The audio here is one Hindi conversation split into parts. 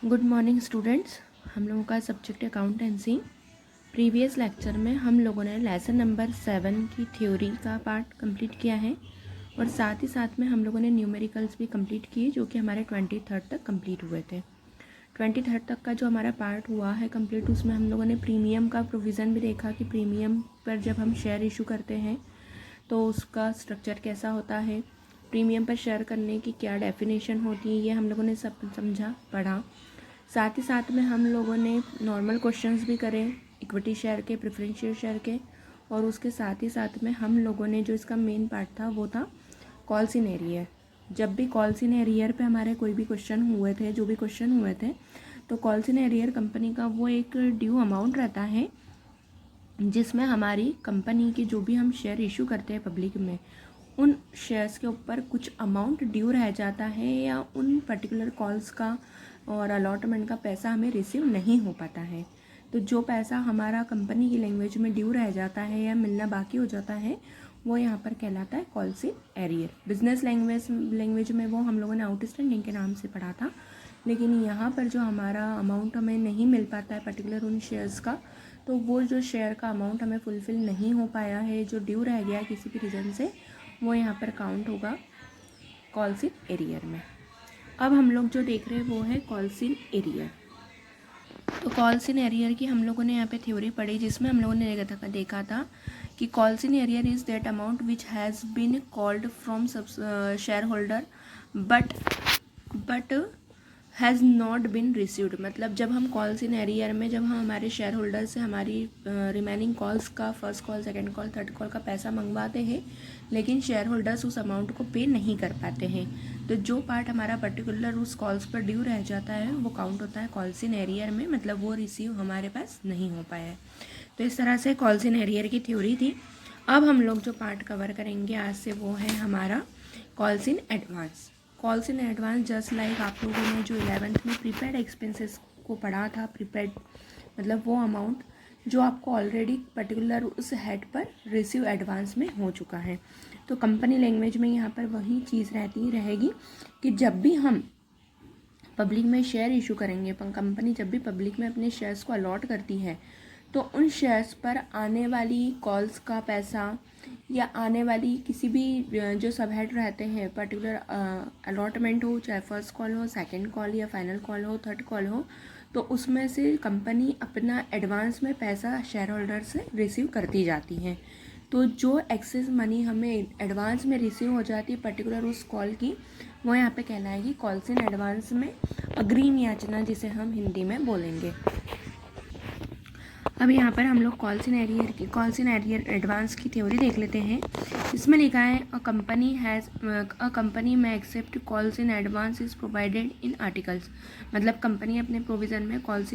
Good morning students. हम लोगों का सब्जेक्ट अकाउंटेंसी। प्रीवियस लेक्चर में हम लोगों ने लेसन नंबर 7 की थ्योरी का पार्ट कंप्लीट किया है और साथ ही साथ में हम लोगों ने न्यूमेरिकल्स भी कंप्लीट किए जो कि हमारे 23 तक कंप्लीट हुए थे। 23 तक का जो हमारा पार्ट हुआ है कंप्लीट, उसमें हम लोगों ने प्रीमियम का प्रोविज़न भी देखा कि प्रीमियम पर जब हम शेयर इशू करते हैं तो उसका स्ट्रक्चर कैसा होता है, प्रीमियम पर शेयर करने की क्या डेफिनेशन होती है, ये हम लोगों ने सब समझा पढ़ा। साथ ही साथ में हम लोगों ने नॉर्मल क्वेश्चंस भी करें इक्विटी शेयर के, प्रेफरेंशियल शेयर के, और उसके साथ ही साथ में हम लोगों ने जो इसका मेन पार्ट था वो था कॉल्स इन एरियर। जब भी कॉल्स इन एरियर पे हमारे कोई भी क्वेश्चन हुए थे, जो भी क्वेश्चन हुए थे, तो कॉल्स इन एरियर कंपनी का वो एक ड्यू अमाउंट रहता है जिसमें हमारी कंपनी के जो भी हम शेयर इशू करते हैं पब्लिक में, उन शेयर्स के ऊपर कुछ अमाउंट ड्यू रह जाता है या उन पर्टिकुलर कॉल्स का और अलॉटमेंट का पैसा हमें रिसीव नहीं हो पाता है। तो जो पैसा हमारा कंपनी की लैंग्वेज में ड्यू रह जाता है या मिलना बाकी हो जाता है वो यहाँ पर कहलाता है calls in arrear. Business language में वो हम लोगों ने आउटस्टैंडिंग के नाम से पढ़ा था, लेकिन यहाँ पर जो हमारा अमाउंट हमें नहीं मिल पाता है पर्टिकुलर उन शेयर्स का, तो वो जो शेयर का अमाउंट हमें फुलफ़िल नहीं हो पाया है, जो ड्यू रह गया किसी भी रीज़न से, वो यहाँ पर काउंट होगा कॉल्स इन एरियर में। अब हम लोग जो देख रहे हैं वो है कॉल्स इन एरियर। तो कॉल्स इन एरियर की हम लोगों ने यहाँ पे थ्योरी पढ़ी जिसमें हम लोगों ने देखा था कि calls in arrear is that amount which has been called from shareholder but has not been received. मतलब जब हम कॉल्स इन एरियर में जब हम हमारे शेयर होल्डर से हमारी रिमेनिंग कॉल्स का, first call, second call, third call का पैसा मंगवाते हैं, लेकिन शेयर होल्डर्स उस अमाउंट को पे नहीं कर पाते हैं, तो जो पार्ट हमारा पर्टिकुलर उस कॉल्स पर ड्यू रह जाता है वो काउंट होता है कॉल्स इन एरियर में। मतलब वो रिसीव हमारे पास नहीं हो पाया है। तो इस तरह से कॉल्स इन एरियर की थ्योरी थी। अब हम लोग जो पार्ट कवर करेंगे आज से वो है हमारा calls in advance. Calls in advance just like आप लोगों ने जो 11th में प्रीपेड एक्सपेंसेस को पढ़ा था, प्रीपेड मतलब वो अमाउंट जो आपको ऑलरेडी पर्टिकुलर उस हेड पर रिसीव एडवांस में हो चुका है। तो कंपनी लैंग्वेज में यहाँ पर वही चीज़ रहेगी कि जब भी हम पब्लिक में शेयर इशू करेंगे, कंपनी जब भी पब्लिक में अपने शेयर्स को अलॉट करती है, तो उन शेयर्स पर आने वाली कॉल्स का पैसा या आने वाली किसी भी जो सब हेड रहते हैं पर्टिकुलर अलॉटमेंट हो, चाहे फर्स्ट कॉल हो, सेकंड कॉल या फाइनल कॉल हो, थर्ड कॉल हो, तो उसमें से कंपनी अपना एडवांस में पैसा शेयर होल्डर से रिसीव करती जाती है। तो जो एक्सेस मनी हमें एडवांस में रिसीव हो जाती है पर्टिकुलर उस कॉल की, वो यहाँ पे कहलाएगी कॉल्स इन एडवांस में अग्रिम याचना, जिसे हम हिंदी में बोलेंगे। अब यहाँ पर हम लोग कॉल्स इन एरियर एडवांस की थ्योरी देख लेते हैं। इसमें लिखा है a company may accept calls in advance is provided in articles. मतलब कंपनी अपने प्रोविज़न में कॉल्स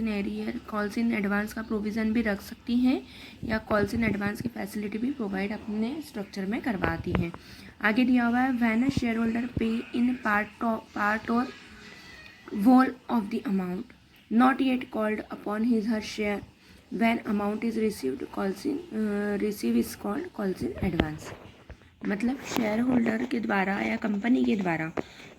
इन एडवांस का प्रोविज़न भी रख सकती हैं या कॉल्स इन एडवांस की फैसिलिटी भी प्रोवाइड अपने स्ट्रक्चर में करवाती है। आगे दिया हुआ है व्हेन अ शेयर होल्डर पे इन पार्ट और whole of the amount not yet called upon his her share when amount is received receive is called calls in advance। मतलब शेयर होल्डर के द्वारा या कंपनी के द्वारा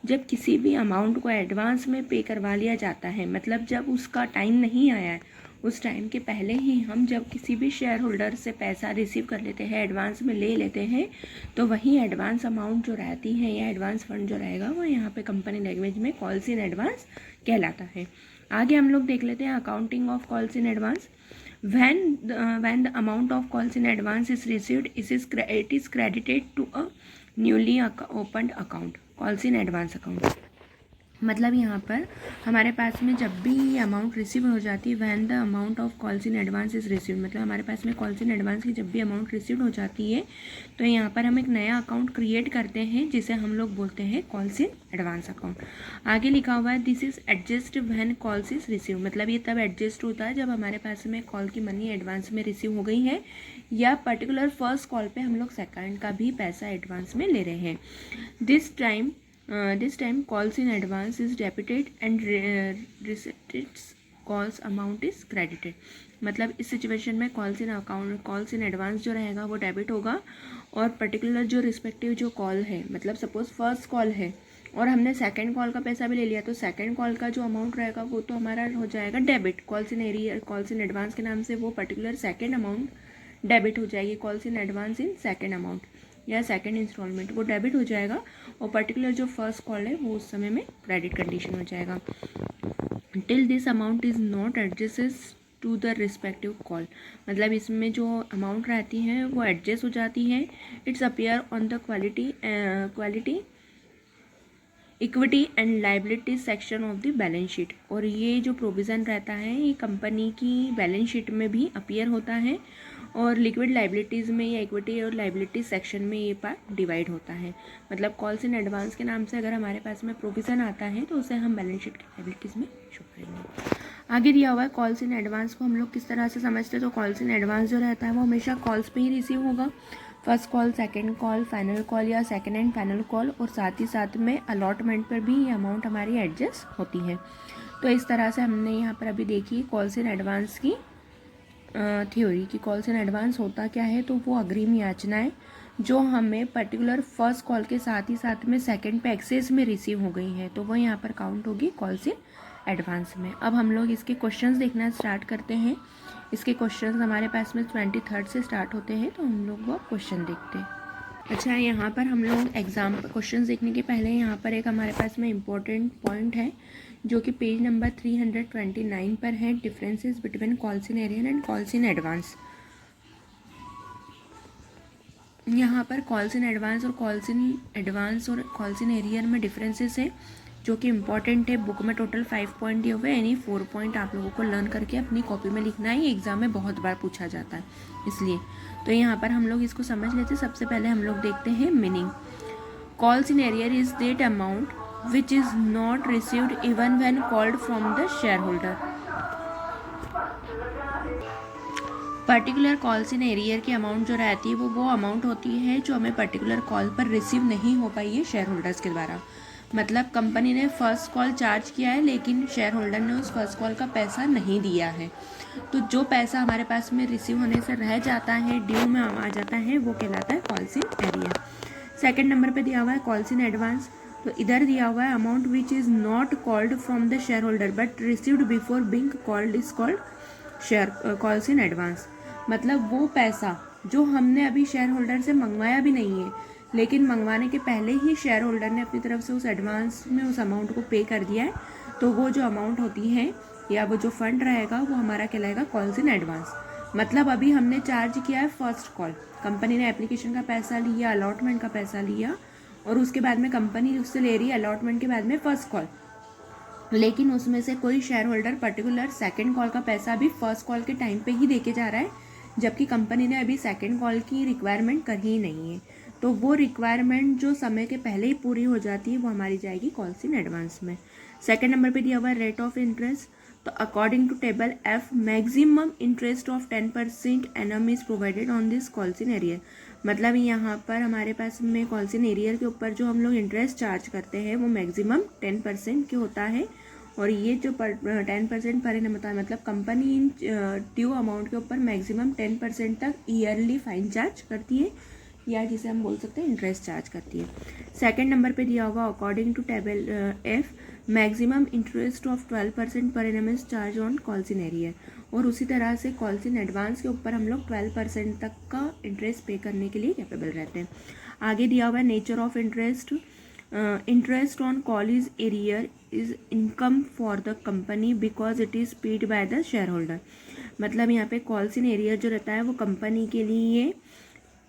जब किसी भी अमाउंट को एडवांस में पे करवा लिया जाता है, मतलब जब उसका टाइम नहीं आया है, उस टाइम के पहले ही हम जब किसी भी शेयर होल्डर से पैसा रिसीव कर लेते हैं, एडवांस में ले लेते हैं, तो वही एडवांस अमाउंट जो रहती है या एडवांस फंड जो रहेगा वो यहाँ पे कंपनी लैंग्वेज में कॉल्स इन एडवांस कहलाता है। आगे हम लोग देख लेते हैं accounting of calls in advance. when the amount of calls in advance is received, it is credited to a newly opened account, calls in advance account। मतलब यहाँ पर हमारे पास में जब भी ये अमाउंट रिसीव हो जाती है, when the amount of calls in advance is receive, मतलब हमारे पास में कॉल्स इन एडवांस की जब भी अमाउंट रिसीव हो जाती है तो यहाँ पर हम एक नया अकाउंट क्रिएट करते हैं जिसे हम लोग बोलते हैं कॉल्स इन एडवांस अकाउंट। आगे लिखा हुआ है this is adjust when calls is receive. मतलब ये तब एडजस्ट होता है जब हमारे पास में कॉल की मनी एडवांस में रिसीव हो गई है या पर्टिकुलर फर्स्ट कॉल पे हम लोग सेकंड का भी पैसा एडवांस में ले रहे हैं। This time calls in advance is debited and receipts calls amount is credited। मतलब इस सिचुएशन में कॉल्स इन एडवांस जो रहेगा वो डेबिट होगा और पर्टिकुलर जो रिस्पेक्टिव जो कॉल है, मतलब सपोज फर्स्ट कॉल है और हमने सेकंड कॉल का पैसा भी ले लिया, तो सेकंड कॉल का जो अमाउंट रहेगा वो तो हमारा हो जाएगा debit. Calls in arrear, calls in advance के नाम से वो पर्टिकुलर सेकंड अमाउंट डेबिट हो जाएगी। Calls in advance in second amount या सेकंड इंस्टॉलमेंट वो डेबिट हो जाएगा, और पर्टिकुलर जो फर्स्ट कॉल है वो उस समय में क्रेडिट कंडीशन हो जाएगा। Till this amount is not adjusted to the respective call, मतलब इसमें जो अमाउंट रहती है वो एडजस्ट हो जाती है। It's appear on the quality equity and liability section of the balance sheet, और ये जो प्रोविज़न रहता है ये कंपनी की बैलेंस शीट में भी अपीयर होता है, और लिक्विड लाइबिलिटीज़ में या इक्विटी और लाइबिलिटी सेक्शन में ये पार्ट डिवाइड होता है। मतलब कॉल्स इन एडवांस के नाम से अगर हमारे पास में प्रोविज़न आता है तो उसे हम बैलेंस शीट की लाइबिलिटीज़ में शो करेंगे। आगे दिया हुआ है कॉल्स इन एडवांस को हम लोग किस तरह से समझते हैं। तो कॉल्स इन एडवांस जो रहता है वो हमेशा कॉल्स पे ही रिसीव होगा, first call, second call, final call या सेकंड एंड फाइनल कॉल, और साथ ही साथ में अलॉटमेंट पर भी ये अमाउंट हमारी एडजस्ट होती है। तो इस तरह से हमने यहाँ पर अभी देखी कॉल्स इन एडवांस की थ्योरी की। कॉल्स इन एडवांस होता क्या है, तो वो अग्रिम याचनाएं जो हमें पर्टिकुलर फर्स्ट कॉल के साथ ही साथ में सेकंड पे एक्सेस में रिसीव हो गई है, तो वो यहाँ पर काउंट होगी कॉल्स इन एडवांस में। अब हम लोग इसके क्वेश्चंस देखना स्टार्ट करते हैं। इसके क्वेश्चंस हमारे पास में 23 से स्टार्ट होते हैं, तो हम लोग वो क्वेश्चन देखते हैं। अच्छा, यहाँ पर हम लोग एग्जाम क्वेश्चन देखने के पहले यहाँ पर एक हमारे पास में इम्पोर्टेंट पॉइंट है जो कि पेज नंबर 329 पर है, differences between calls in arrear and calls in advance. यहाँ पर कॉल्स इन एडवांस और कॉल्स इन एरियर में डिफरेंसेस है जो कि इम्पॉर्टेंट है। बुक में टोटल 5 पॉइंट दिए हुए, यानी 4 पॉइंट आप लोगों को लर्न करके अपनी कॉपी में लिखना है। ये एग्जाम में बहुत बार पूछा जाता है इसलिए। तो यहाँ पर हम लोग इसको समझ लेते हैं। सबसे पहले हम लोग देखते हैं meaning. Calls in arrear is that amount which is not received even when called from the share holder. Particular calls in arrear की अमाउंट जो रहती है वो अमाउंट होती है जो हमें पर्टिकुलर कॉल पर रिसीव नहीं हो पाई है शेयर होल्डर्स के द्वारा। मतलब कंपनी ने फर्स्ट कॉल चार्ज किया है लेकिन शेयर होल्डर ने उस फर्स्ट कॉल का पैसा नहीं दिया है, तो जो पैसा हमारे पास में रिसीव होने से रह जाता है, ड्यू में आ जाता है, वो कहलाता है calls in arrear. Second number पे दिया हुआ है कॉल्स इन एडवांस। तो इधर दिया हुआ है amount which is not called from the shareholder but received before being called is called share calls in advance. मतलब वो पैसा जो हमने अभी शेयर होल्डर से मंगवाया भी नहीं है, लेकिन मंगवाने के पहले ही शेयर होल्डर ने अपनी तरफ से उस एडवांस में उस अमाउंट को पे कर दिया है, तो वो जो अमाउंट होती है या वो जो फंड रहेगा वो हमारा कहलाएगा कॉल्स इन एडवांस। मतलब अभी हमने चार्ज किया है फर्स्ट कॉल, कंपनी ने एप्लीकेशन का पैसा लिया, अलॉटमेंट का पैसा लिया, और उसके बाद में कंपनी उससे ले रही है अलॉटमेंट के बाद में फर्स्ट कॉल, लेकिन उसमें से कोई share holder particular second call का पैसा भी फर्स्ट कॉल के टाइम पे ही देके जा रहा है, जबकि कंपनी ने अभी सेकेंड कॉल की रिक्वायरमेंट कर ही नहीं है। तो वो रिक्वायरमेंट जो समय के पहले ही पूरी हो जाती है वो हमारी जाएगी कॉल्स इन एडवांस में। सेकेंड नंबर पे दिया हुआ है रेट ऑफ इंटरेस्ट। तो according to table F maximum interest of 10% annum is provided on this calls in arrear. मतलब यहाँ पर हमारे पास में कॉल्स इन एरियर के ऊपर जो हम लोग इंटरेस्ट चार्ज करते हैं वो मैक्सिमम 10% के होता है, और ये जो 10% पर एनम होता है, मतलब कंपनी इन ड्यू अमाउंट के ऊपर मैक्सिमम 10% तक ईयरली फाइन चार्ज करती है, या जिसे हम बोल सकते हैं इंटरेस्ट चार्ज करती है। सेकंड नंबर पे दिया हुआ according to table F maximum interest of 12% per annum is charge on calls in arrear, और उसी तरह से कॉल्स इन एडवांस के ऊपर हम लोग 12% तक का इंटरेस्ट पे करने के लिए कैपेबल रहते हैं। आगे दिया हुआ है nature of interest. Interest on call is arrear is income for the company because it is paid by the share holder. मतलब यहाँ पे कॉल्स इन एरियर जो रहता है वो कंपनी के लिए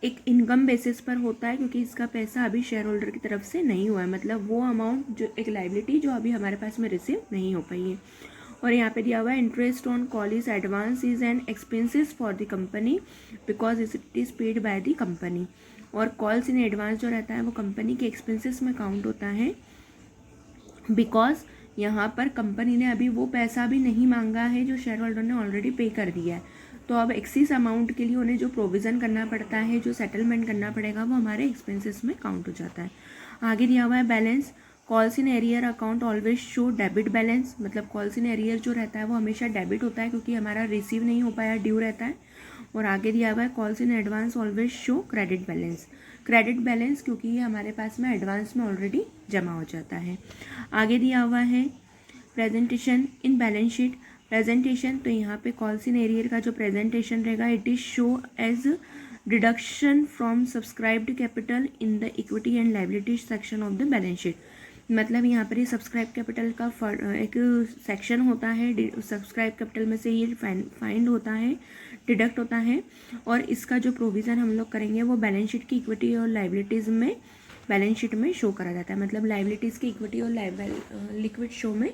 एक इनकम बेसिस पर होता है, क्योंकि इसका पैसा अभी शेयर होल्डर की तरफ से नहीं हुआ है। मतलब वो अमाउंट जो एक लाइबिलिटी जो अभी हमारे पास में रिसीव नहीं हो पाई है। और यहाँ पे दिया हुआ है interest on call is advance is an expenses for the company because it is paid by the company. और कॉल्स इन एडवांस जो रहता है वो कंपनी के एक्सपेंसिस में काउंट होता है, बिकॉज यहाँ पर कंपनी ने अभी वो पैसा भी नहीं मांगा है जो शेयर होल्डर ने ऑलरेडी पे कर दिया है। तो अब एक्सिस अमाउंट के लिए उन्हें जो प्रोविज़न करना पड़ता है, जो सेटलमेंट करना पड़ेगा, वो हमारे एक्सपेंसेस में काउंट हो जाता है। आगे दिया हुआ है balance. Calls in arrear account always show debit balance. मतलब कॉल्स इन एरियर जो रहता है वो हमेशा डेबिट होता है, क्योंकि हमारा रिसीव नहीं हो पाया, ड्यू रहता है। और आगे दिया हुआ है calls in advance always show credit balance. Credit balance, क्योंकि ये हमारे पास में एडवांस में ऑलरेडी जमा हो जाता है। आगे दिया हुआ है presentation in balance sheet. Presentation, तो यहाँ पे कॉल्स इन एरियर का जो प्रेजेंटेशन रहेगा, it is show as deduction from subscribed capital in the equity and liability section of the balance sheet. मतलब यहाँ पर ये सब्सक्राइब कैपिटल का एक सेक्शन होता है, सब्सक्राइब कैपिटल में से ये फाइंड होता है, डिडक्ट होता है, और इसका जो प्रोविज़न हम लोग करेंगे वो बैलेंस शीट की इक्विटी और लाइबिलिटीज़ में बैलेंस शीट में शो करा जाता है। मतलब लाइबिलिटीज़ की इक्विटी और लिक्विड शो में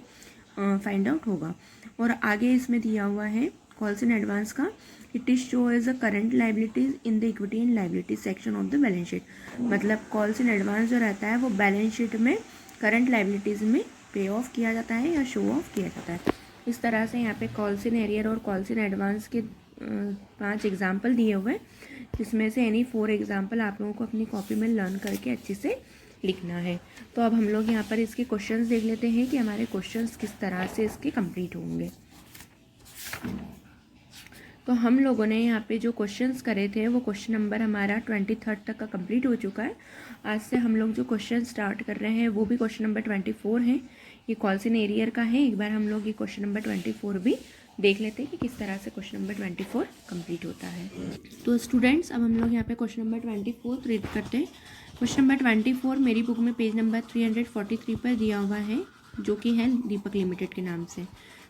फाइंड आउट होगा। और आगे इसमें दिया हुआ है कॉल्स इन एडवांस का, it is show as a current liabilities in the equity and liability section of the balance sheet. मतलब कॉल्स इन एडवांस जो रहता है वो बैलेंस शीट में करंट लाइबिलिटीज़ में पे ऑफ किया जाता है या शो ऑफ किया जाता है। इस तरह से यहाँ पे कॉल्स इन एरियर और कॉल्स इन एडवांस के 5 एग्जाम्पल दिए हुए, जिसमें से एनी 4 एग्जाम्पल आप लोगों को अपनी कॉपी में लर्न करके अच्छे से लिखना है। तो अब हम लोग यहाँ पर इसके क्वेश्चंस देख लेते हैं कि हमारे क्वेश्चंस किस तरह से इसके कंप्लीट होंगे। तो हम लोगों ने यहाँ पे जो क्वेश्चंस करे थे वो क्वेश्चन नंबर हमारा 23 तक का कंप्लीट हो चुका है। आज से हम लोग जो क्वेश्चन स्टार्ट कर रहे हैं वो भी क्वेश्चन नंबर 24 है। ये कॉल्स इन एरियर का है। एक बार हम लोग ये क्वेश्चन नंबर 24 भी देख लेते हैं कि किस तरह से क्वेश्चन नंबर 24 कंप्लीट होता है। तो स्टूडेंट्स, अब हम लोग यहाँ पे क्वेश्चन नंबर 24 रीड करते हैं। क्वेश्चन नंबर 24 मेरी बुक में पेज नंबर 343 पर दिया हुआ है, जो कि है दीपक लिमिटेड के नाम से।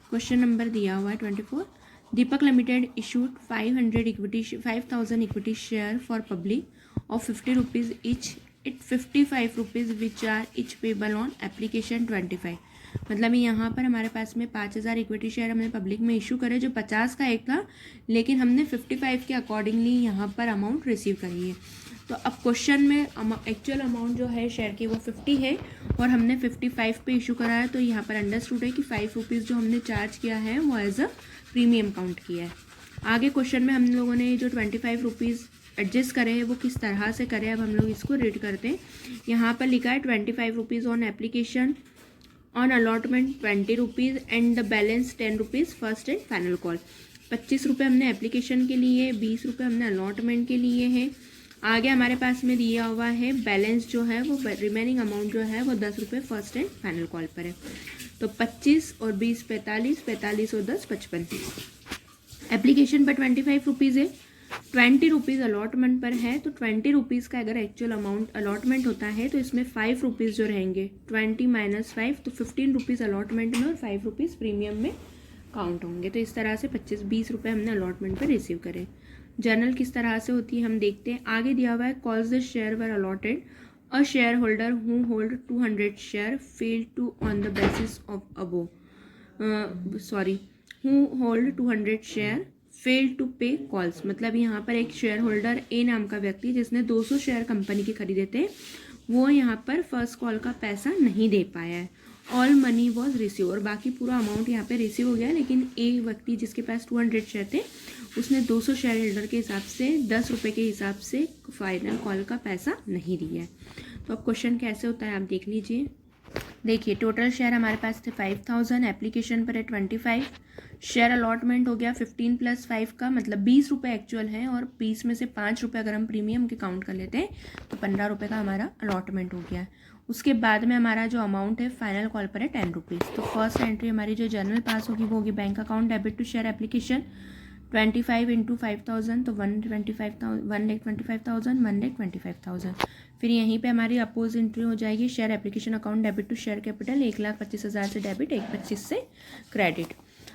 क्वेश्चन नंबर दिया हुआ है 24। Deepak limited issued 5,000 equity share for public of 50 rupees each it 55 rupees which are each payable on application 25। मतलब यहाँ पर हमारे पास में 5,000 इक्विटी शेयर हमने पब्लिक में इशू करे, जो 50 का एक था, लेकिन हमने 55 के अकॉर्डिंगली यहाँ पर अमाउंट रिसीव करी है। तो अब क्वेश्चन में एक्चुअल अमाउंट जो है शेयर की वो 50 है और हमने 55 पे इशू करा है। तो यहाँ पर अंडरस्टूड है कि 5 रुपीज़ जो हमने चार्ज किया है वो एज अ प्रीमियम काउंट किया है। आगे क्वेश्चन में हम लोगों ने जो 25 रुपीज़ एडजस्ट करे हैं वो किस तरह से करें, अब हम लोग इसको रीड करते हैं। यहाँ पर लिखा है 25 rupees on application, on allotment 20 rupees and the balance 10 rupees first and final call. 25 रुपये हमने एप्लीकेशन के लिए, 20 रुपये हमने अलॉटमेंट के लिए है। आगे हमारे पास में दिया हुआ है बैलेंस जो है वो रिमेनिंग अमाउंट जो है वो 10 रुपये फर्स्ट एंड फाइनल कॉल पर है। तो 25 और 20 45, 45 और 10 55। एप्लीकेशन पर 25 रुपीज़ है, 20 रुपीज़ अलॉटमेंट पर है। तो 20 रुपीज़ का अगर एक्चुअल अमाउंट अलॉटमेंट होता है तो इसमें 5 रुपीज़ जो रहेंगे, 20 माइनस 5, तो 15 रुपीज़ अलॉटमेंट में और 5 रुपीज़ प्रीमियम में काउंट होंगे। तो इस तरह से 20 रुपये हमने अलॉटमेंट पर रिसीव करे। जर्नल किस तरह से होती है हम देखते हैं। आगे दिया हुआ है calls the share were allotted a shareholder who hold 200 share fail to on the basis of above who hold 200 share fail to pay calls. मतलब यहाँ पर एक शेयर होल्डर ए नाम का व्यक्ति जिसने 200 शेयर कंपनी के खरीदे थे, वो यहाँ पर फर्स्ट कॉल का पैसा नहीं दे पाया है। ऑल मनी वॉज रिसीव, और बाकी पूरा अमाउंट यहाँ पे रिसीव हो गया, लेकिन एक व्यक्ति जिसके पास 200 शेयर थे उसने 200 शेयर होल्डर के हिसाब से 10 रुपये के हिसाब से फाइनल कॉल का पैसा नहीं दिया है। तो अब क्वेश्चन कैसे होता है आप देख लीजिए। देखिए टोटल शेयर हमारे पास थे 5,000, एप्लीकेशन पर है 25, शेयर अलॉटमेंट हो गया 15 + 5 का, मतलब 20 रुपये एक्चुअल है, और 20 में से 5 रुपये अगर हम प्रीमियम के काउंट कर लेते हैं तो 15 रुपये का हमारा अलॉटमेंट हो गया। उसके बाद में हमारा जो अमाउंट है फाइनल कॉल पर है 10 रुपीज़। तो फर्स्ट एंट्री हमारी जो जर्नल पास होगी वो होगी bank account debit to share application 25 × 5,000, तो 1,25,000, 1,25,000। फिर यहीं पे हमारी अपोज एंट्री हो जाएगी share application account debit to share capital 1,25,000 से डेबिट, 1,25,000 से क्रेडिट।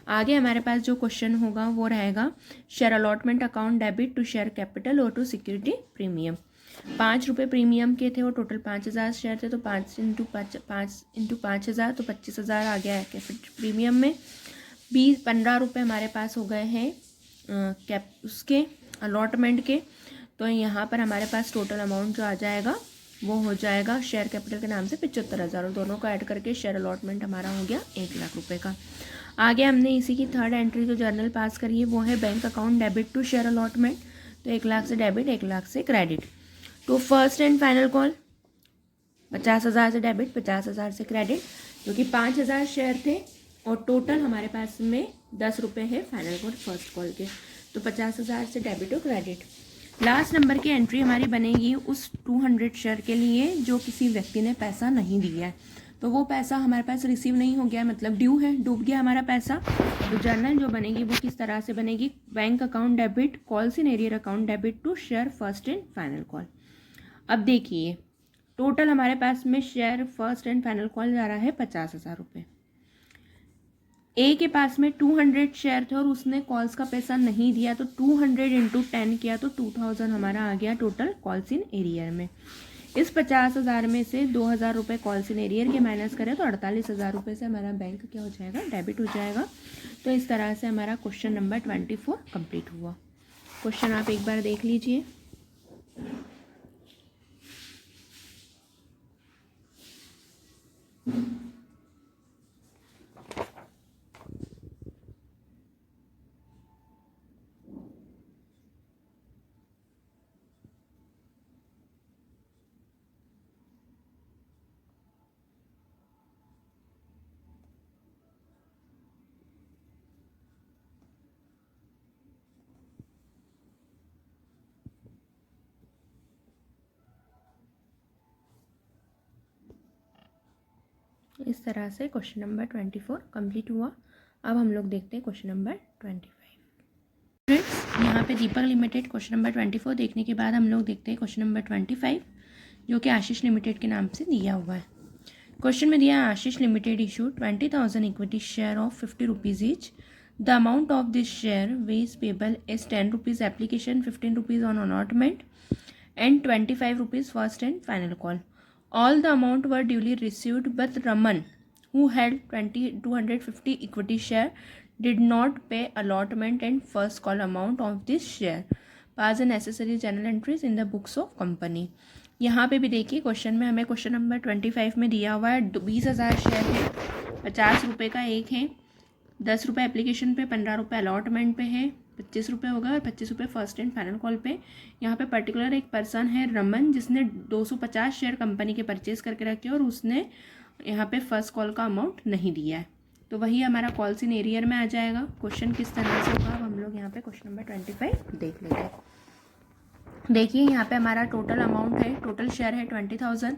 आगे हमारे पास जो क्वेश्चन होगा वो रहेगा share allotment account debit to share capital और टू सिक्योरिटी प्रीमियम। 5 रुपये प्रीमियम के थे और टोटल 5,000 शेयर थे, तो 5 × 5,000 तो 25,000 आ गया है प्रीमियम में। 15 रुपये हमारे पास हो गए हैं उसके अलॉटमेंट के। तो यहाँ पर हमारे पास टोटल अमाउंट जो आ जाएगा वो हो जाएगा शेयर कैपिटल के नाम से 75,000, और दोनों को ऐड करके शेयर अलॉटमेंट हमारा हो गया 1,00,000 रुपये का। आगे हमने इसी की थर्ड एंट्री जो जर्नल पास करी है वो है bank account debit to share allotment, तो 1,00,000 से डेबिट, 1,00,000 से क्रेडिट। तो फर्स्ट एंड फाइनल कॉल 50,000 से डेबिट, 50,000 से क्रेडिट, क्योंकि 5,000 शेयर थे और टोटल हमारे पास में 10 रुपये है फाइनल कॉल फर्स्ट कॉल के, तो 50,000 से डेबिट और क्रेडिट। लास्ट नंबर की एंट्री हमारी बनेगी उस 200 शेयर के लिए जो किसी व्यक्ति ने पैसा नहीं दिया है, तो वो पैसा हमारे पास रिसीव नहीं हो गया, मतलब ड्यू है, डूब गया हमारा पैसा। तो जर्नल जो बनेगी वो किस तरह से बनेगी, bank account debit calls in arrear account debit to share first and final call. अब देखिए टोटल हमारे पास में share first and final call जा रहा है 50,000 रुपये। ए के पास में 200 शेयर थे और उसने कॉल्स का पैसा नहीं दिया, तो 200 इंटू 10 किया तो 2000 हमारा आ गया टोटल कॉल्स इन एरियर में। इस 50,000 में से 2,000 रुपये कॉल्स इन एरियर के माइनस करें तो 48,000 रुपये से हमारा बैंक क्या हो जाएगा, डेबिट हो जाएगा। तो इस तरह से हमारा क्वेश्चन नंबर 24 कंप्लीट हुआ। क्वेश्चन आप एक बार देख लीजिए। इस तरह से क्वेश्चन नंबर 24 कंप्लीट हुआ। अब हम लोग देखते हैं क्वेश्चन नंबर 25। फ्रेंड्स यहाँ पे दीपक लिमिटेड क्वेश्चन नंबर 24 देखने के बाद हम लोग देखते हैं क्वेश्चन नंबर 25 जो कि आशीष लिमिटेड के नाम से दिया हुआ है। क्वेश्चन में दिया Ashish limited issue 20,000 equity share of 50 rupees each. The amount of this share was payable is 10 rupees application, 15 rupees on allotment and 25 rupees first and final call. All the amount were duly received, but Raman, who held 250 equity share, did not pay allotment and first call amount of this share. Pass the necessary journal entries in the books of company. यहाँ पे भी देखिए क्वेश्चन में हमें क्वेश्चन नंबर 25 में दिया हुआ है 20,000 शेयर है, 50 रुपये का एक है, 10 रुपये एप्लीकेशन पे, 15 रुपये अलॉटमेंट पे है, 25 रुपये होगा और 25 रुपये फर्स्ट एंड फाइनल कॉल पे। यहाँ पे पर्टिकुलर एक पर्सन है रमन जिसने 250 शेयर कंपनी के परचेज करके रखे और उसने यहाँ पे फर्स्ट कॉल का अमाउंट नहीं दिया है, तो वही हमारा कॉल्स इन एरियर में आ जाएगा। क्वेश्चन किस तरह से होगा अब हम लोग यहाँ पे क्वेश्चन नंबर 25 देख लेते हैं। देखिए यहाँ पे हमारा टोटल अमाउंट है, टोटल शेयर है 20,000,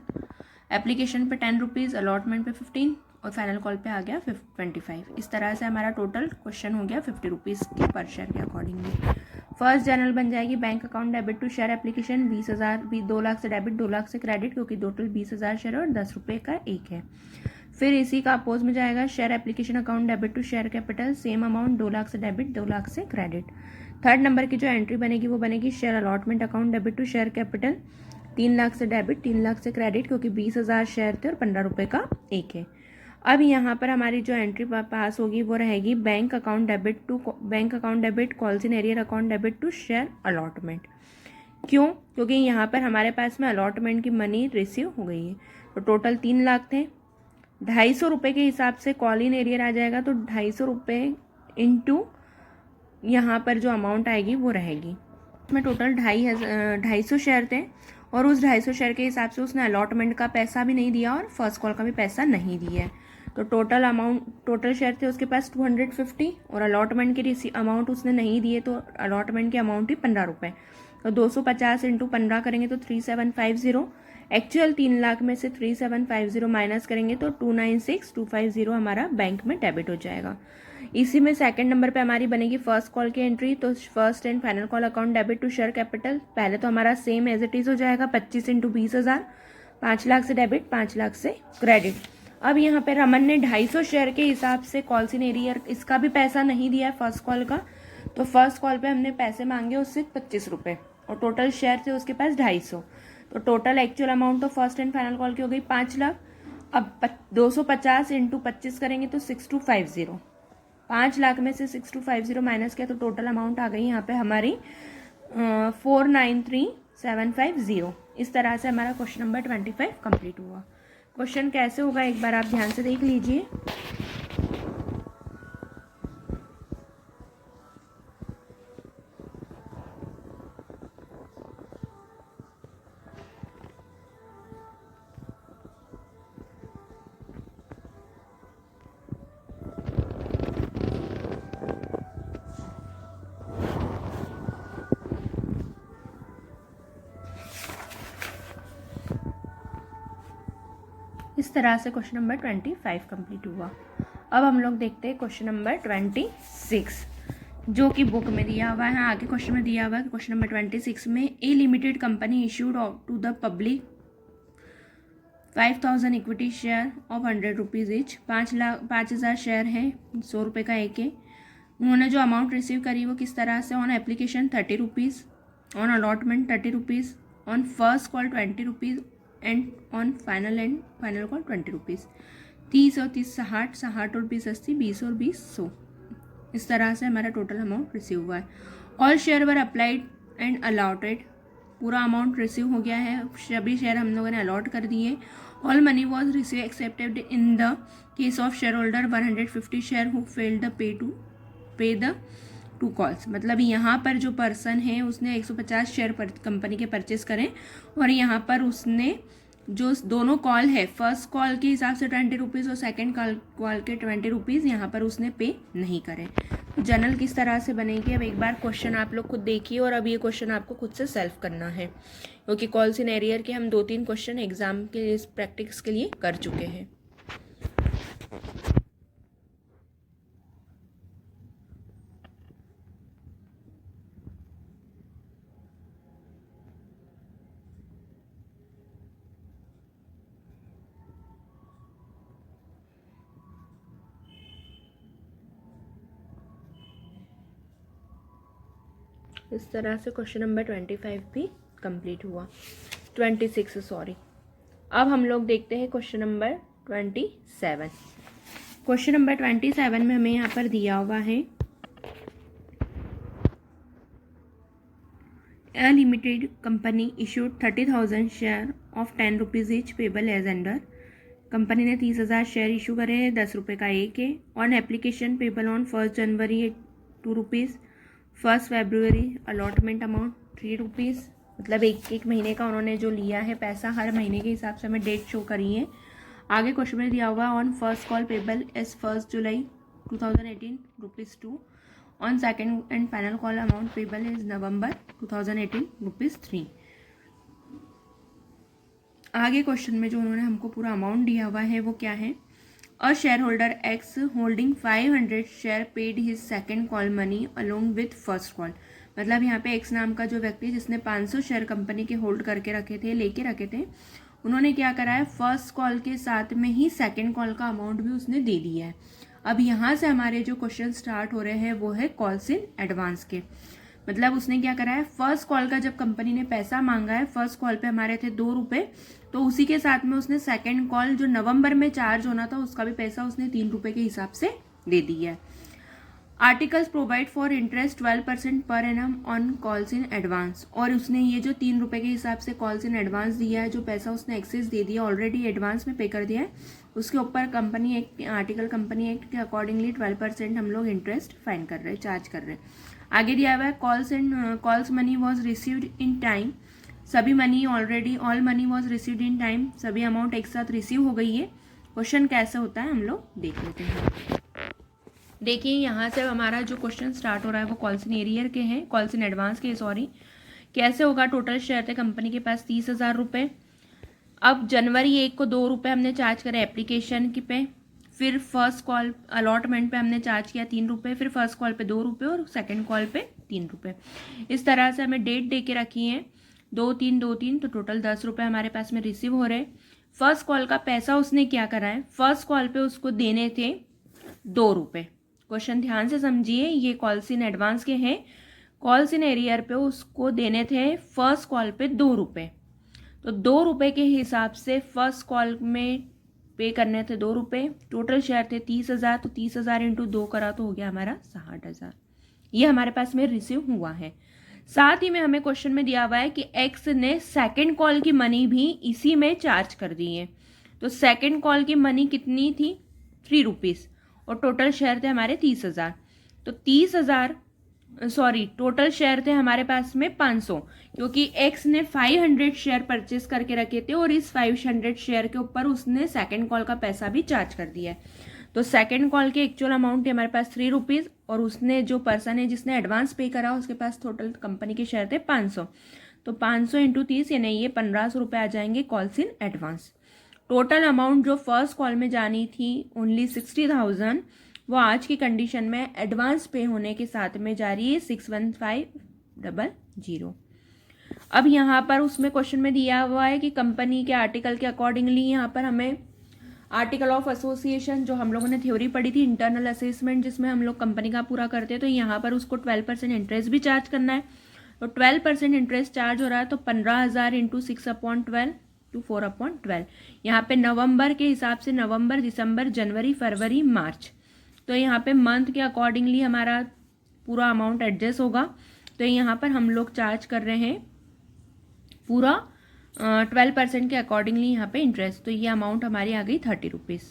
एप्लीकेशन पे 10 रुपीज़, अलॉटमेंट पे 15 और फाइनल कॉल पे आ गया 25। इस तरह से हमारा टोटल क्वेश्चन हो गया 50 रुपीज़ के पर शेयर के अकॉर्डिंगली। फर्स्ट जनरल बन जाएगी bank account debit to share application 20,000, 2 lakh से डेबिट 2 लाख से क्रेडिट, क्योंकि टोटल 20,000 शेयर और 10 रुपये का एक है। फिर इसी का अपोज में जाएगा share application account debit to share capital, same amount 2 lakh से डेबिट 2 लाख से क्रेडिट। थर्ड नंबर की जो एंट्री बनेगी वो बनेगी share allotment account debit to share capital, 3 lakh से डेबिट 3 लाख से क्रेडिट, क्योंकि 20,000 शेयर थे और 15 रुपये का एक है। अब यहाँ पर हमारी जो एंट्री पास होगी वो रहेगी bank account debit calls in arrear account debit to share allotment. क्यों? क्योंकि यहाँ पर हमारे पास में अलॉटमेंट की मनी रिसीव हो गई है। तो टोटल 3 लाख थे, 250 रुपये के हिसाब से कॉल इन एरियर आ जाएगा, तो 250 रुपये इंटू यहाँ पर जो अमाउंट आएगी वो रहेगी। इसमें टोटल 250 शेयर थे और उस 250 शेयर के हिसाब से उसने अलॉटमेंट का पैसा भी नहीं दिया और फर्स्ट कॉल का भी पैसा नहीं दिया है। तो टोटल शेयर थे उसके पास 250 और अलॉटमेंट के अमाउंट उसने नहीं दिए, तो अलॉटमेंट की अमाउंट ही 15 रुपये। तो 250 इंटू 15 करेंगे तो 3750, एक्चुअल 3 लाख में से 3750 माइनस करेंगे तो 296,250 हमारा बैंक में डेबिट हो जाएगा। इसी में सेकंड नंबर पे हमारी बनेगी फर्स्ट कॉल की एंट्री, तो first and final call account debit to share capital, पहले तो हमारा सेम एज इट इज हो जाएगा 25 इंटू 20,000, 5 लाख से डेबिट 5 लाख से क्रेडिट। अब यहाँ पे रमन ने 250 शेयर के हिसाब से कॉल्स इन एरियर, इसका भी पैसा नहीं दिया है फर्स्ट कॉल का, तो फर्स्ट कॉल पे हमने पैसे मांगे उससे 25 रुपये और टोटल शेयर थे उसके पास 250, तो टोटल एक्चुअल अमाउंट तो फर्स्ट एंड फाइनल कॉल की हो गई 5 लाख। अब 250 इंटू 25 करेंगे तो 6250, 5 लाख में से 6250 माइनस किया तो टोटल अमाउंट आ गई यहाँ पे हमारी 493,750। इस तरह से हमारा क्वेश्चन नंबर 25 कंप्लीट हुआ। क्वेश्चन कैसे होगा एक बार आप ध्यान से देख लीजिए। इस तरह से क्वेश्चन नंबर 25 कंप्लीट हुआ। अब हम लोग देखते हैं क्वेश्चन नंबर 26 जो कि बुक में दिया हुआ है। आगे क्वेश्चन में दिया हुआ है क्वेश्चन नंबर 26 में a limited company issued to the public 5,000 equity share of 100 rupees each. 5,000 share है, 100 रुपये का एक है। उन्होंने जो अमाउंट रिसीव करी वो किस तरह से, on application 30 rupees, on allotment 30 rupees, on first call 20 rupees and on final call 20 rupees. 30 और 30 60, 60 और 20 80, 20 और 20 100। इस तरह से हमारा टोटल अमाउंट रिसीव हुआ है। All share were applied and allotted, पूरा अमाउंट रिसीव हो गया है, सभी शेयर हम लोगों ने अलॉट कर दिए। All money was receive accepted in the case of share holder 150 share who failed the pay the 2 calls. मतलब यहाँ पर जो पर्सन है उसने 150 शेयर कंपनी के परचेस करें और यहाँ पर उसने जो दोनों कॉल है, फर्स्ट कॉल के हिसाब से 20 रुपीज़ और सेकेंड कॉल के 20 रुपीज़ यहाँ पर उसने पे नहीं करे। जर्नल किस तरह से बनेगी, अब एक बार क्वेश्चन आप लोग खुद देखिए और अब ये क्वेश्चन आपको खुद से सेल्फ करना है, क्योंकि कॉल्स इन एरियर के हम 2-3 क्वेश्चन एग्जाम के लिए प्रैक्टिस के लिए कर चुके हैं। इस तरह से क्वेश्चन नंबर 25 भी कंप्लीट हुआ, 26 सॉरी। अब हम लोग देखते हैं क्वेश्चन नंबर 27। क्वेश्चन नंबर 27 में हमें यहाँ पर दिया हुआ है A limited company issued 30,000 share of 10 rupees each payable as under. Company ने 30,000 शेयर इशू करे हैं, 10 रुपये का एक है। On application payable on 1 January 2 rupees, 1 February allotment amount 3 rupees. मतलब एक महीने का उन्होंने जो लिया है पैसा, हर महीने के हिसाब से हमें डेट शो करी है। आगे क्वेश्चन में दिया हुआ on first call payable as 1 July 2018 ₹2। On second and final call amount payable is November 2018 ₹3। आगे क्वेश्चन में जो उन्होंने हमको पूरा अमाउंट दिया हुआ है वो क्या है, a share holder x holding 500 share paid his second call money along with first call. मतलब यहाँ पे एक्स नाम का जो व्यक्ति जिसने 500 शेयर कंपनी के होल्ड करके रखे थे, लेके रखे थे, उन्होंने क्या करा है, फर्स्ट कॉल के साथ में ही सेकेंड कॉल का अमाउंट भी उसने दे दिया है। अब यहाँ से हमारे जो क्वेश्चन स्टार्ट हो रहे हैं वो है कॉल्स इन एडवांस के। मतलब उसने क्या करा है, फर्स्ट कॉल का जब कंपनी ने पैसा मांगा है, फर्स्ट कॉल पे हमारे थे 2 रुपये, तो उसी के साथ में उसने सेकेंड कॉल जो नवंबर में चार्ज होना था उसका भी पैसा उसने 3 रुपये के हिसाब से दे दिया है। Articles provide for interest 12% per annum on calls in advance. और उसने ये जो 3 रुपये के हिसाब से कॉल्स इन एडवांस दिया है, जो पैसा उसने एक्सेस दे दिया, ऑलरेडी एडवांस में पे कर दिया है, उसके ऊपर company act article company act के अकॉर्डिंगली 12% हम लोग इंटरेस्ट फाइन कर रहे हैं, चार्ज कर रहे हैं। आगे दिया हुआ है calls money was received in time. सभी money already all money was received in time, सभी अमाउंट एक साथ रिसीव हो गई है। क्वेश्चन कैसे होता है हम लोग देख लेते हैं। देखिए यहाँ से हमारा जो क्वेश्चन स्टार्ट हो रहा है वो कॉल्स इन एरियर के हैं, कॉल्स इन एडवांस के सॉरी। कैसे होगा, टोटल शेयर थे कंपनी के पास 30,000 रुपये। अब जनवरी 1 को 2 रुपये हमने चार्ज करे एप्लीकेशन की पे, फिर फर्स्ट कॉल अलॉटमेंट पे हमने चार्ज किया 3 रुपये, फिर फर्स्ट कॉल पे 2 रुपये और सेकंड कॉल पे 3 रुपये। इस तरह से हमें डेट दे के रखी है 2-3-2-3, तो टोटल 10 रुपये हमारे पास में रिसीव हो रहे। फर्स्ट कॉल का पैसा उसने क्या करा है, फर्स्ट कॉल पे उसको देने थे 2 रुपये। क्वेश्चन ध्यान से समझिए, ये कॉल्स इन एडवांस के हैं। कॉल्स इन एरियर पे उसको देने थे फर्स्ट कॉल पे 2 रुपये, तो 2 रुपये के हिसाब से फर्स्ट कॉल में पे करने थे 2 रुपये। टोटल शेयर थे 30,000, तो 30,000 इंटू 2 करा तो हो गया हमारा 60,000। ये हमारे पास में रिसीव हुआ है। साथ ही में हमें क्वेश्चन में दिया हुआ है कि एक्स ने सेकेंड कॉल की मनी भी इसी में चार्ज कर दी है। तो सेकेंड कॉल की मनी कितनी थी, 3 रुपीज़, और टोटल शेयर थे हमारे 30,000। तो 30,000 सॉरी टोटल शेयर थे हमारे पास में 500, क्योंकि एक्स ने 500 शेयर परचेस करके रखे थे और इस 500 शेयर के ऊपर उसने सेकेंड कॉल का पैसा भी चार्ज कर दिया है। तो सेकेंड कॉल के एक्चुअल अमाउंट है हमारे पास 3 रुपीज़, और उसने जो पर्सन है जिसने एडवांस पे करा उसके पास टोटल कंपनी के शेयर थे 500। तो 500 इंटू 30 यानी ये 1500 रुपये आ जाएंगे calls in advance. Total amount जो फर्स्ट कॉल में जानी थी ओनली 60,000, वो आज की कंडीशन में एडवांस पे होने के साथ में जा रही है 61500। अब यहाँ पर उसमें क्वेश्चन में दिया हुआ है कि कंपनी के आर्टिकल के अकॉर्डिंगली यहाँ पर हमें आर्टिकल ऑफ एसोसिएशन जो हम लोगों ने थ्योरी पढ़ी थी, इंटरनल असेसमेंट जिसमें हम लोग कंपनी का पूरा करते हैं, तो यहाँ पर उसको 12% इंटरेस्ट भी चार्ज करना है। तो 12% इंटरेस्ट चार्ज हो रहा है, तो 15,000 इंटू 6/12 टू 4/12। यहाँ पे नवंबर के हिसाब से नवंबर, दिसंबर, जनवरी, फरवरी, मार्च, तो यहाँ पे मंथ के अकॉर्डिंगली हमारा पूरा अमाउंट एडजस्ट होगा। तो यहाँ पर हम लोग चार्ज कर रहे हैं पूरा 12% के अकॉर्डिंगली यहाँ पे इंटरेस्ट। तो ये अमाउंट हमारी आ गई 30 रुपीज़।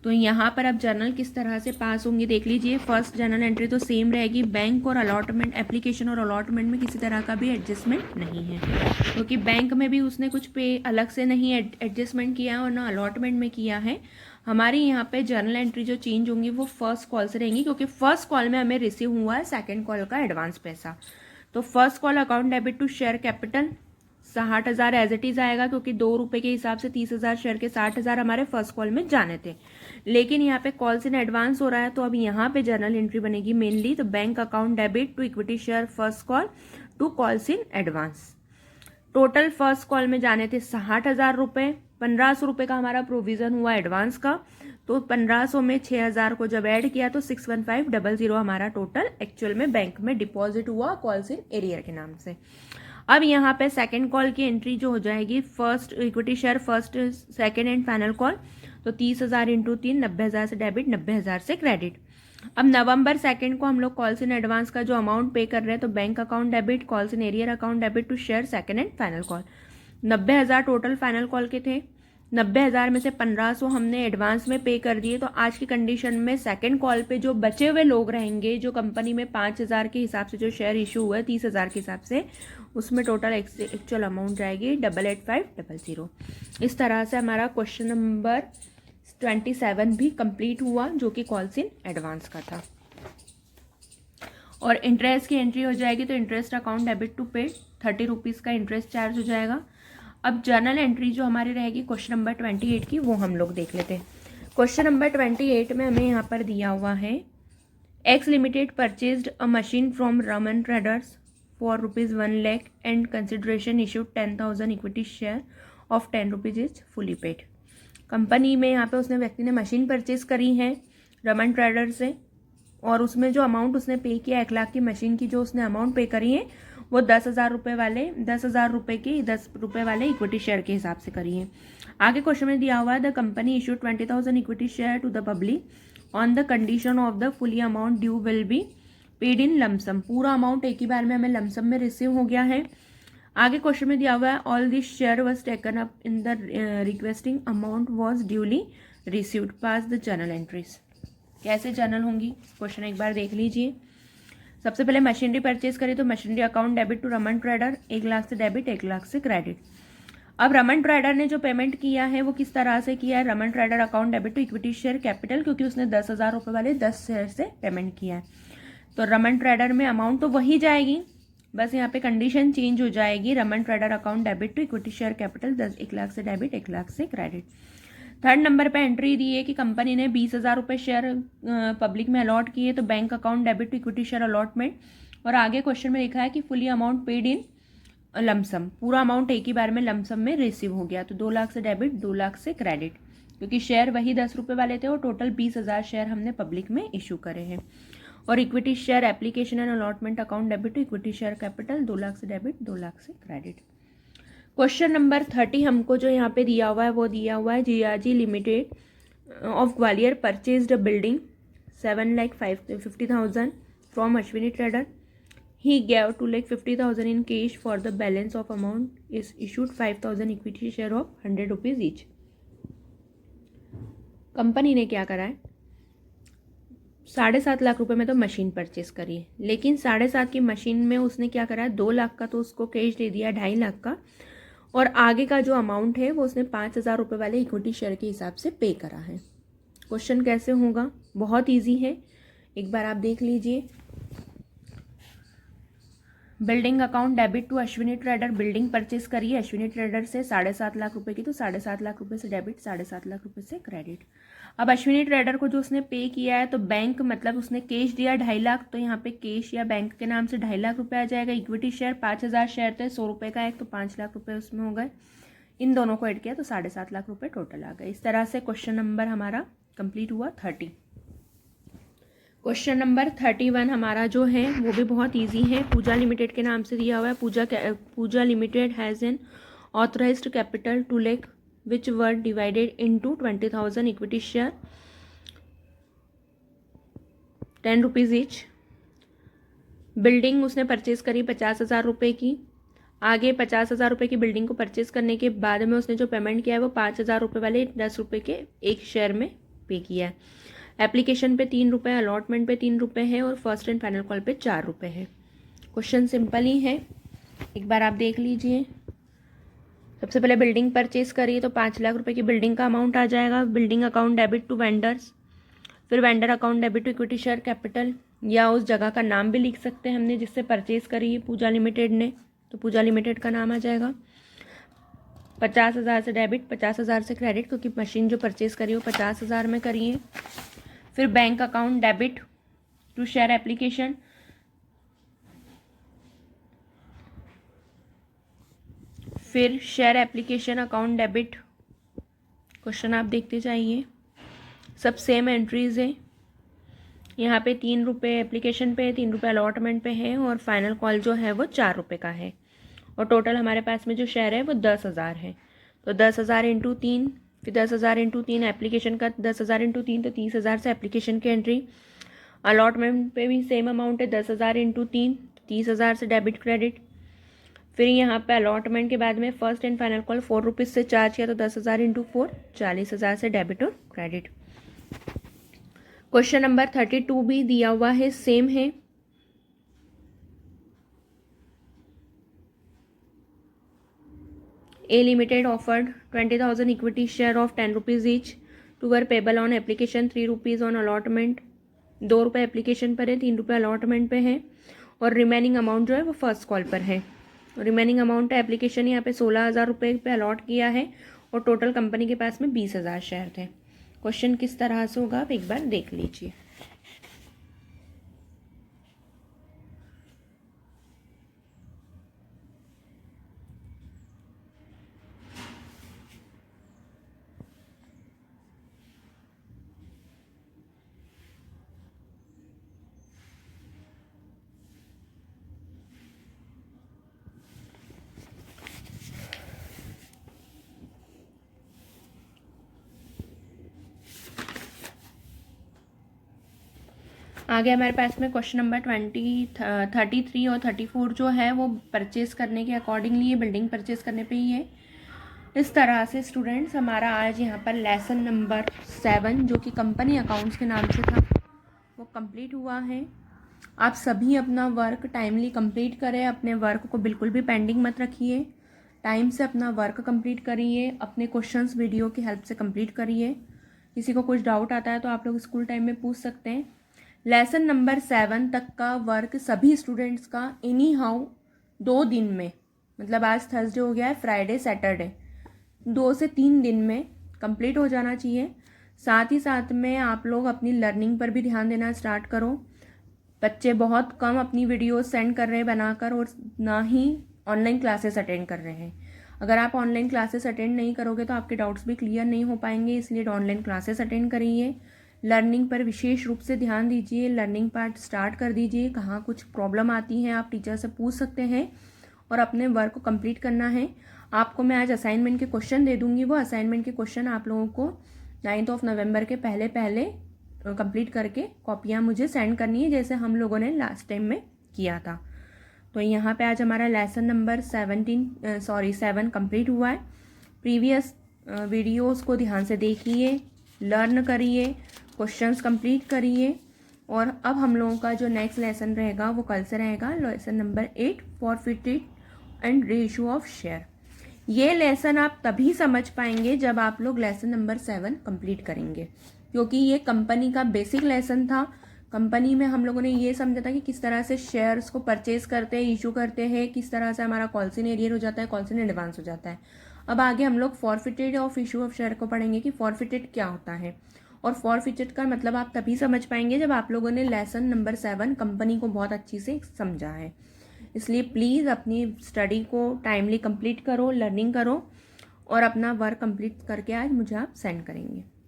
तो यहाँ पर अब जर्नल किस तरह से पास होंगे देख लीजिए। फर्स्ट जर्नल एंट्री तो सेम रहेगी, बैंक और अलॉटमेंट, एप्लीकेशन और अलॉटमेंट में किसी तरह का भी एडजस्टमेंट नहीं है, क्योंकि बैंक में भी उसने कुछ पे अलग से नहीं एडजस्टमेंट किया है और ना अलॉटमेंट में किया है। हमारी यहाँ पे जर्नल एंट्री जो चेंज होंगी वो फर्स्ट कॉल से रहेंगी, क्योंकि फर्स्ट कॉल में हमें रिसीव हुआ है सेकेंड कॉल का एडवांस पैसा। तो first call account debit to share capital 60,000 as it is आएगा, क्योंकि 2 रुपये के हिसाब से 30,000 शेयर के 60,000 हमारे फर्स्ट कॉल में जाने थे, लेकिन यहाँ पे कॉल्स इन एडवांस हो रहा है। तो अब यहाँ पे जर्नल एंट्री बनेगी मेनली, तो bank account debit to equity share first call to calls in advance. Total first call में जाने थे 60,000 रुपये, 1,500 रुपये का हमारा प्रोविजन हुआ एडवांस का, तो 1,500 में 6,000 को जब ऐड किया तो 61500 हमारा टोटल एक्चुअल में बैंक में डिपॉजिट हुआ कॉल्स इन एरियर के नाम से। अब यहाँ पे सेकंड कॉल की एंट्री जो हो जाएगी, first equity share first, second and final call, तो 30,000 इंटू 3, 90,000 से डेबिट, 90,000 से क्रेडिट। अब नवंबर सेकंड को हम लोग कॉल्स इन एडवांस का जो अमाउंट पे कर रहे हैं, तो bank account debit, calls in arrear account debit to share second and final call. 90,000 total final call के थे, 90,000 में से 1,500 हमने एडवांस में पे कर दिए। तो आज की कंडीशन में सेकंड कॉल पे जो बचे हुए लोग रहेंगे, जो कंपनी में 5,000 के हिसाब से जो शेयर इशू हुआ है 30,000 के हिसाब से, उसमें टोटल एक्चुअल अमाउंट जाएगी 88,500। इस तरह से हमारा क्वेश्चन नंबर 27 भी कंप्लीट हुआ, जो कि कॉल्स इन एडवांस का था। और इंटरेस्ट की एंट्री हो जाएगी, तो इंटरेस्ट अकाउंट डेबिट टू पे 30 रुपीज़ का इंटरेस्ट चार्ज हो जाएगा। अब जर्नल एंट्री जो हमारी रहेगी क्वेश्चन नंबर 28 की, वो हम लोग देख लेते हैं। क्वेश्चन नंबर 28 में हमें यहाँ पर दिया हुआ है, x limited purchased a machine from Raman traders for ₹1 lakh and consideration issued 10,000 equity share of 10 rupees is fully paid. Company में यहाँ पे उसने व्यक्ति ने मशीन परचेज करी है रमन ट्रेडर से, और उसमें जो अमाउंट उसने पे किया 1 लाख की मशीन की जो उसने अमाउंट पे करी है, वो 10,000 रुपये वाले 10,000 रुपये के 10 रुपये वाले इक्विटी शेयर के हिसाब से करी है। आगे क्वेश्चन में दिया हुआ है, the company issued 20,000 equity share to the public on the condition of the fully amount due will be paid in lump sum. पूरा अमाउंट एक ही बार में हमें लमसम में रिसीव हो गया है। आगे क्वेश्चन में दिया हुआ है, all this share was taken up in the requesting amount was duly received, pass the journal entries. कैसे जर्नल होंगी क्वेश्चन एक बार देख लीजिए। सबसे पहले मशीनरी परचेज करी, तो machinery account debit to Raman trader 1 lakh से डेबिट 1 लाख से क्रेडिट। अब रमन ट्रेडर ने जो पेमेंट किया है वो किस तरह से किया है, Raman trader account debit to equity share capital, क्योंकि उसने 10,000 रुपये वाले 10 शेयर से पेमेंट किया है। तो रमन ट्रेडर में अमाउंट तो वही जाएगी, बस यहाँ पे कंडीशन चेंज हो जाएगी, Raman trader account debit to equity share capital 1 lakh से डेबिट 1 लाख से क्रेडिट। थर्ड नंबर पे एंट्री दी है कि कंपनी ने 20,000 रुपये शेयर पब्लिक में अलॉट किए, तो bank account debit to equity share allotment. और आगे क्वेश्चन में लिखा है कि fully amount paid in lump sum, पूरा अमाउंट एक ही बार में लमसम में रिसीव हो गया, तो 2 लाख से डेबिट 2 लाख से क्रेडिट, क्योंकि शेयर वही 10 रुपये वाले थे और टोटल 20,000 शेयर हमने पब्लिक में इशू करे हैं। और equity share application and allotment account debit to equity share capital 2 lakh से डेबिट 2 लाख से क्रेडिट। क्वेश्चन नंबर 30 हमको जो यहाँ पे दिया हुआ है वो दिया हुआ है, GRG limited of Gwalior purchased a building 7,50,000 from Ashwini trader. He gave 2,50,000 in cash for the balance of amount is issued 5,000 equity share of 100 rupees each। Company ने क्या करा है, 7.5 लाख रुपए में तो मशीन परचेस करी है, लेकिन 7.5 की मशीन में उसने क्या करा है, 2 लाख का तो उसको कैश दे दिया, 2.5 लाख का, और आगे का जो अमाउंट है वो उसने 5,000 रुपये वाले इक्विटी शेयर के हिसाब से पे करा है। क्वेश्चन कैसे होगा, बहुत इजी है, एक बार आप देख लीजिए। Building account debit to Ashwini trader, building purchase करी है अश्विनी ट्रेडर से 7.5 लाख रुपए की, तो 7.5 लाख रुपए से डेबिट, 7.5 लाख रुपए से क्रेडिट। अब अश्विनी ट्रेडर को जो उसने पे किया है, तो बैंक मतलब उसने कैश दिया 2.5 लाख, तो यहाँ पे कैश या बैंक के नाम से 2.5 लाख रुपए आ जाएगा। इक्विटी शेयर 5,000 शेयर थे, 100 रुपये का एक, तो 5 लाख रुपए उसमें हो गए। इन दोनों को ऐड किया तो 7.5 लाख रुपए टोटल आ गए। इस तरह से क्वेश्चन नंबर हमारा कंप्लीट हुआ 30। क्वेश्चन नंबर 31 हमारा जो है वो भी बहुत इजी है। पूजा लिमिटेड के नाम से दिया हुआ है। Pooja limited has an authorised capital 2 lakh which were divided into 20,000 equity share 10 rupees each. Building उसने परचेज करी 50,000 रुपये की। आगे 50,000 रुपये की बिल्डिंग को परचेज करने के बाद में उसने जो पेमेंट किया है वो 5,000 रुपये वाले 10 रुपये के एक शेयर में पे किया है। एप्लीकेशन पे 3 रुपये, अलॉटमेंट पे 3 रुपये है और फर्स्ट एंड फाइनल कॉल पे 4 रुपये है। क्वेश्चन सिंपल ही है, एक बार आप देख लीजिए। सबसे पहले बिल्डिंग परचेज करिए तो 5 लाख रुपए की बिल्डिंग का अमाउंट आ जाएगा। Building account debit to vendors, फिर vendor account debit to equity share capital, या उस जगह का नाम भी लिख सकते हैं हमने जिससे परचेज करी है पूजा लिमिटेड ने, तो पूजा लिमिटेड का नाम आ जाएगा। 50,000 से डेबिट, 50,000 से क्रेडिट, क्योंकि मशीन जो परचेज करी हो 50,000 में करी है। फिर bank account debit to share application, फिर share application account debit. Question आप देखते जाइए, सब सेम एंट्रीज है। यहाँ पे 3 रुपये एप्लीकेशन पे, 3 रुपये अलॉटमेंट पे है और फाइनल कॉल जो है वो 4 रुपये का है। और टोटल हमारे पास में जो शेयर है वो 10,000 है। तो 10,000 इंटू 3, फिर 10,000 इंटू 3 एप्लीकेशन का, 10,000 इंटू 3 तो 30,000 से एप्लीकेशन की एंट्री। अलॉटमेंट पे भी सेम अमाउंट है, 10,000 इंटू 3, 30,000 से डेबिट क्रेडिट। फिर यहाँ पे अलॉटमेंट के बाद में first and final call 4 rupees से चार्ज किया, तो 10,000 इंटू 4, 40,000 से डेबिट और क्रेडिट। क्वेश्चन नंबर 32 भी दिया हुआ है, सेम है। A Limited offered 20,000 equity share of 10 rupees each to were payable on application, 3 rupees on allotment। 2 रुपये एप्लीकेशन पर है, 3 रुपये अलॉटमेंट पे है और रिमेनिंग अमाउंट जो है वो फर्स्ट कॉल पर है। रिमेनिंग अमाउंट है एप्लीकेशन यहाँ पे 16,000 रुपये पे अलॉट किया है और टोटल कंपनी के पास में 20,000 शेयर थे। क्वेश्चन किस तरह से होगा आप एक बार देख लीजिए। आगे हमारे पास में क्वेश्चन नंबर 33 और 34 जो है वो परचेज करने के अकॉर्डिंगली बिल्डिंग परचेज करने पे ही है। इस तरह से स्टूडेंट्स हमारा आज यहाँ पर लेसन नंबर 7 जो कि कंपनी अकाउंट्स के नाम से था वो कंप्लीट हुआ है। आप सभी अपना वर्क टाइमली कंप्लीट करें, अपने वर्क को बिल्कुल भी पेंडिंग मत रखिए, टाइम से अपना वर्क कंप्लीट करिए, अपने क्वेश्चंस वीडियो की हेल्प से कंप्लीट करिए। किसी को कुछ डाउट आता है तो आप लोग स्कूल टाइम में पूछ सकते हैं। लेसन नंबर 7 तक का वर्क सभी स्टूडेंट्स का एनी हाउ 2 दिन में, मतलब आज थर्सडे हो गया है, फ्राइडे सैटरडे, 2 से 3 दिन में कंप्लीट हो जाना चाहिए। साथ ही साथ में आप लोग अपनी लर्निंग पर भी ध्यान देना स्टार्ट करो। बच्चे बहुत कम अपनी वीडियोस सेंड कर रहे हैं बनाकर और ना ही ऑनलाइन क्लासेस अटेंड कर रहे हैं। अगर आप ऑनलाइन क्लासेस अटेंड नहीं करोगे तो आपके डाउट्स भी क्लियर नहीं हो पाएंगे, इसलिए ऑनलाइन क्लासेस अटेंड करिए। लर्निंग पर विशेष रूप से ध्यान दीजिए, लर्निंग पार्ट स्टार्ट कर दीजिए। कहाँ कुछ प्रॉब्लम आती है आप टीचर से पूछ सकते हैं और अपने वर्क को कंप्लीट करना है। आपको मैं आज असाइनमेंट के क्वेश्चन दे दूँगी, वो असाइनमेंट के क्वेश्चन आप लोगों को 9 नवंबर के पहले कंप्लीट करके कॉपियाँ मुझे सेंड करनी है, जैसे हम लोगों ने लास्ट टाइम में किया था। तो यहाँ पे आज हमारा लेसन नंबर 7 कंप्लीट हुआ है। प्रीवियस वीडियोस को ध्यान से देखिए, लर्न करिए, क्वेश्चंस कंप्लीट करिए। और अब हम लोगों का जो नेक्स्ट लेसन रहेगा वो कल से रहेगा, lesson number 8 forfeited and ratio of share. ये लेसन आप तभी समझ पाएंगे जब आप लोग लेसन नंबर 7 कंप्लीट करेंगे, क्योंकि ये कंपनी का बेसिक लेसन था। कंपनी में हम लोगों ने ये समझा था कि किस तरह से शेयर्स को परचेज करते हैं, इशू करते हैं, किस तरह से हमारा कॉल्स इन एरियर हो जाता है, कॉल्स इन एडवांस हो जाता है। अब आगे हम लोग forfeited of issue of share को पढ़ेंगे कि फॉरफिटेड क्या होता है। और फॉरफिटेड का मतलब आप तभी समझ पाएंगे जब आप लोगों ने लेसन नंबर 7 कंपनी को बहुत अच्छी से समझा है। इसलिए प्लीज़ अपनी स्टडी को टाइमली कंप्लीट करो, लर्निंग करो और अपना वर्क कंप्लीट करके आज मुझे आप सेंड करेंगे।